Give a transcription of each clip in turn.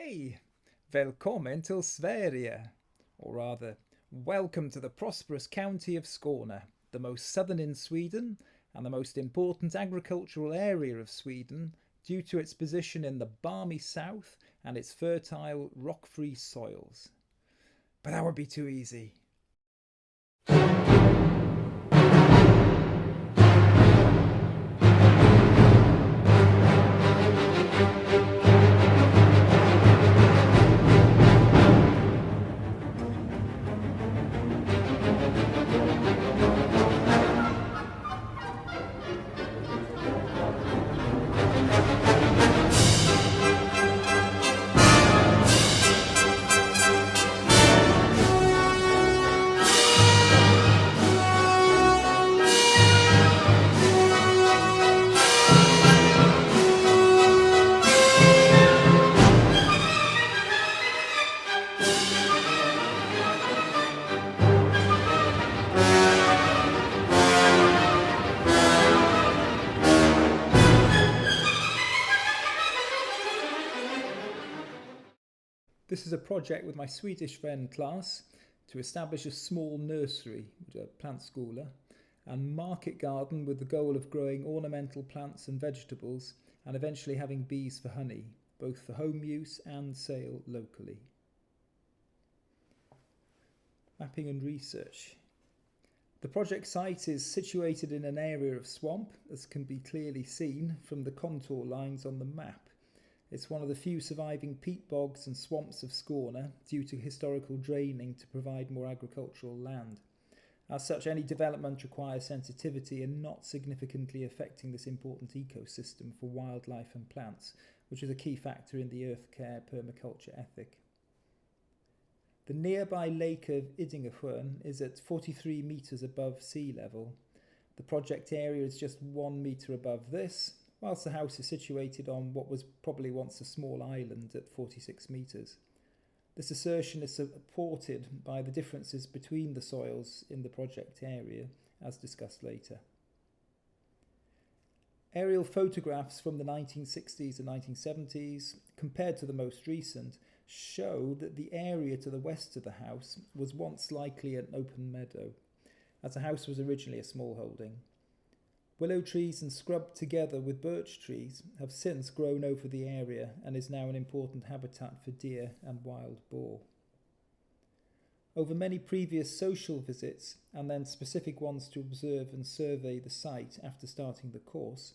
Hej! Välkommen till Sverige! Or rather, welcome to the prosperous county of Skåne, the most southern in Sweden and the most important agricultural area of Sweden due to its position in the balmy south and its fertile, rock-free soils. But that would be too easy. This is a project with my Swedish friend Claes to establish a small nursery, a plantskola, and market garden with the goal of growing ornamental plants and vegetables and eventually having bees for honey, both for home use and sale locally. Mapping and research. The project site is situated in an area of swamp, as can be clearly seen from the contour lines on the map. It's one of the few surviving peat bogs and swamps of Skåne due to historical draining to provide more agricultural land. As such, any development requires sensitivity and not significantly affecting this important ecosystem for wildlife and plants, which is a key factor in the earth care permaculture ethic. The nearby lake of Idingesjön is at 43 metres above sea level. The project area is just 1 metre above this, whilst the house is situated on what was probably once a small island at 46 metres. This assertion is supported by the differences between the soils in the project area, as discussed later. Aerial photographs from the 1960s and 1970s, compared to the most recent, show that the area to the west of the house was once likely an open meadow, as the house was originally a small holding. Willow trees and scrub together with birch trees have since grown over the area and is now an important habitat for deer and wild boar. Over many previous social visits and then specific ones to observe and survey the site after starting the course,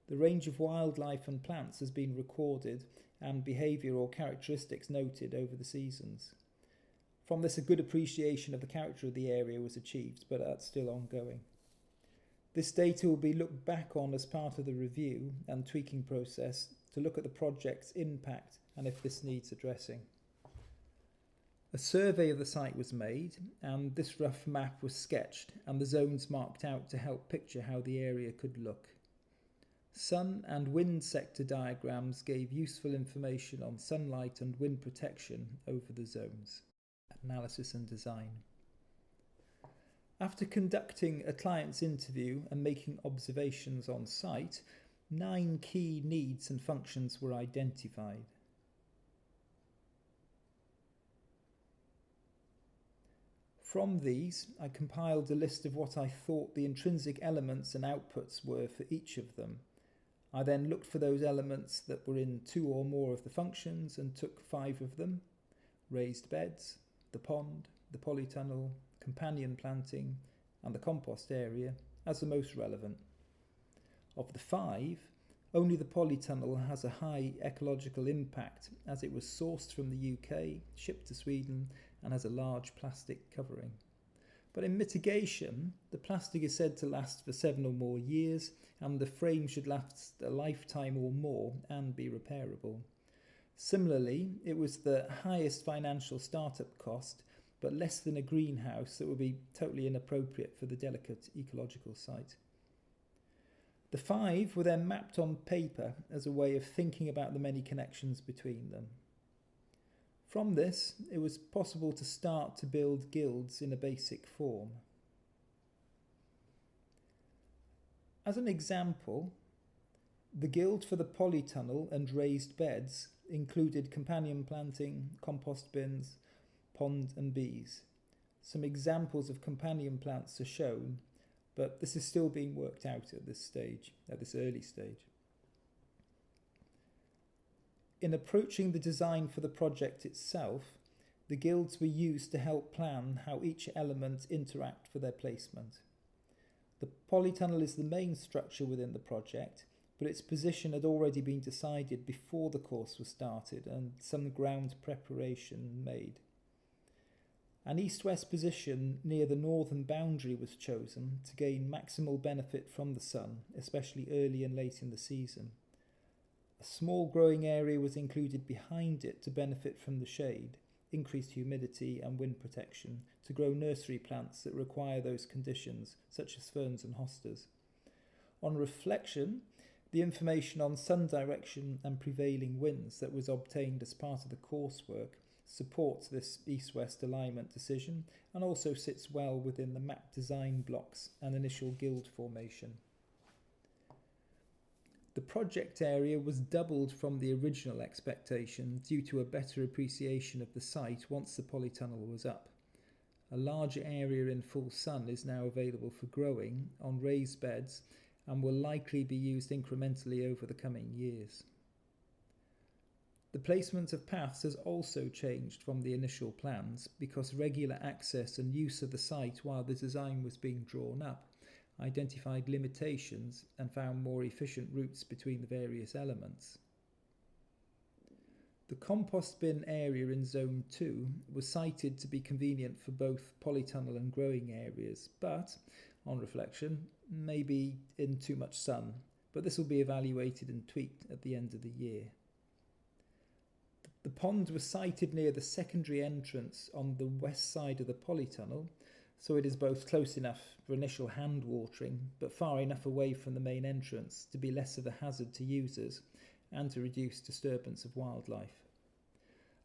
the range of wildlife and plants has been recorded and behaviour or characteristics noted over the seasons. From this, a good appreciation of the character of the area was achieved, but that's still ongoing. This data will be looked back on as part of the review and tweaking process to look at the project's impact and if this needs addressing. A survey of the site was made and this rough map was sketched and the zones marked out to help picture how the area could look. Sun and wind sector diagrams gave useful information on sunlight and wind protection over the zones. Analysis and design. After conducting a client's interview and making observations on site, 9 key needs and functions were identified. From these, I compiled a list of what I thought the intrinsic elements and outputs were for each of them. I then looked for those elements that were in 2 or more of the functions and took 5 of them: raised beds, the pond, the polytunnel, companion planting and the compost area as the most relevant. Of the 5, only the polytunnel has a high ecological impact as it was sourced from the UK, shipped to Sweden and has a large plastic covering. But in mitigation, the plastic is said to last for 7 or more years and the frame should last a lifetime or more and be repairable. Similarly, it was the highest financial startup cost but less than a greenhouse that would be totally inappropriate for the delicate ecological site. The 5 were then mapped on paper as a way of thinking about the many connections between them. From this, it was possible to start to build guilds in a basic form. As an example, the guild for the polytunnel and raised beds included companion planting, compost bins, pond and bees. Some examples of companion plants are shown, but this is still being worked out at this early stage. In approaching the design for the project itself, the guilds were used to help plan how each element interact for their placement. The polytunnel is the main structure within the project, but its position had already been decided before the course was started and some ground preparation made. An east-west position near the northern boundary was chosen to gain maximal benefit from the sun, especially early and late in the season. A small growing area was included behind it to benefit from the shade, increased humidity and wind protection to grow nursery plants that require those conditions, such as ferns and hostas. On reflection, the information on sun direction and prevailing winds that was obtained as part of the coursework supports this east-west alignment decision and also sits well within the map design blocks and initial guild formation. The project area was doubled from the original expectation due to a better appreciation of the site once the polytunnel was up. A larger area in full sun is now available for growing on raised beds and will likely be used incrementally over the coming years. The placement of paths has also changed from the initial plans because regular access and use of the site while the design was being drawn up identified limitations and found more efficient routes between the various elements. The compost bin area in Zone 2 was cited to be convenient for both polytunnel and growing areas, but, on reflection, maybe in too much sun, but this will be evaluated and tweaked at the end of the year. The pond was sited near the secondary entrance on the west side of the polytunnel, so it is both close enough for initial hand watering, but far enough away from the main entrance to be less of a hazard to users and to reduce disturbance of wildlife.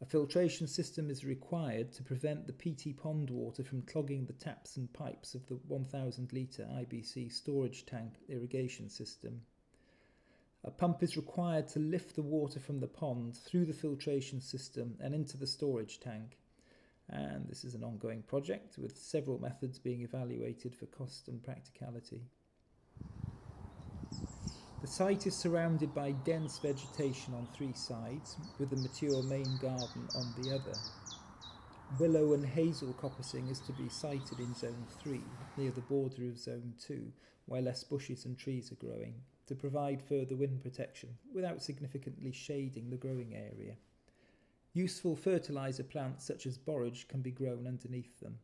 A filtration system is required to prevent the PT pond water from clogging the taps and pipes of the 1,000 litre IBC storage tank irrigation system. A pump is required to lift the water from the pond through the filtration system and into the storage tank. And this is an ongoing project with several methods being evaluated for cost and practicality. The site is surrounded by dense vegetation on three sides, with the mature main garden on the other. Willow and hazel coppicing is to be sited in Zone 3, near the border of Zone 2, where less bushes and trees are growing, to provide further wind protection without significantly shading the growing area. Useful fertiliser plants such as borage can be grown underneath them.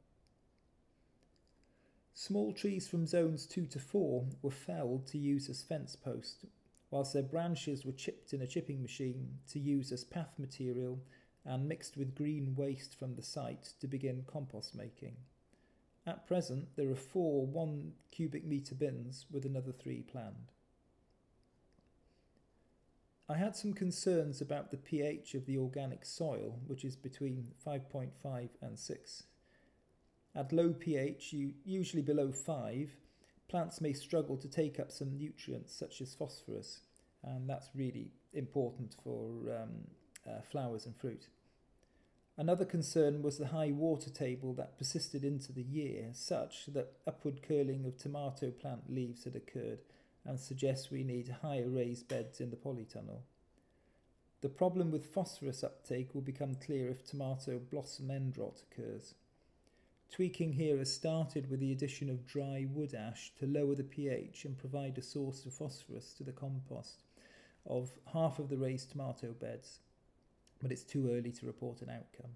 Small trees from zones 2 to 4 were felled to use as fence posts, whilst their branches were chipped in a chipping machine to use as path material and mixed with green waste from the site to begin compost making. At present, there are 4 1 cubic metre bins with another 3 planned. I had some concerns about the pH of the organic soil, which is between 5.5 and 6. At low pH, usually below 5, plants may struggle to take up some nutrients such as phosphorus, and that's really important for flowers and fruit. Another concern was the high water table that persisted into the year, such that upward curling of tomato plant leaves had occurred, and suggests we need higher raised beds in the polytunnel. The problem with phosphorus uptake will become clear if tomato blossom end rot occurs. Tweaking here has started with the addition of dry wood ash to lower the pH and provide a source of phosphorus to the compost of half of the raised tomato beds, but it's too early to report an outcome.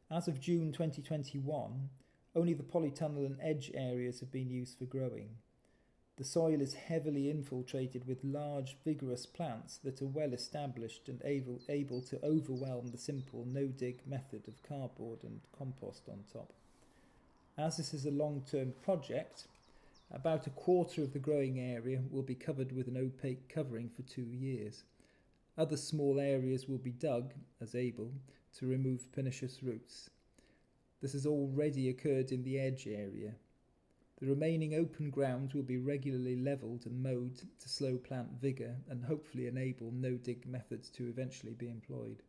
As of June 2021, only the polytunnel and edge areas have been used for growing. The soil is heavily infiltrated with large, vigorous plants that are well established and able to overwhelm the simple no-dig method of cardboard and compost on top. As this is a long-term project, about a quarter of the growing area will be covered with an opaque covering for 2 years. Other small areas will be dug, as able, to remove pernicious roots. This has already occurred in the edge area. The remaining open ground will be regularly levelled and mowed to slow plant vigour and hopefully enable no-dig methods to eventually be employed.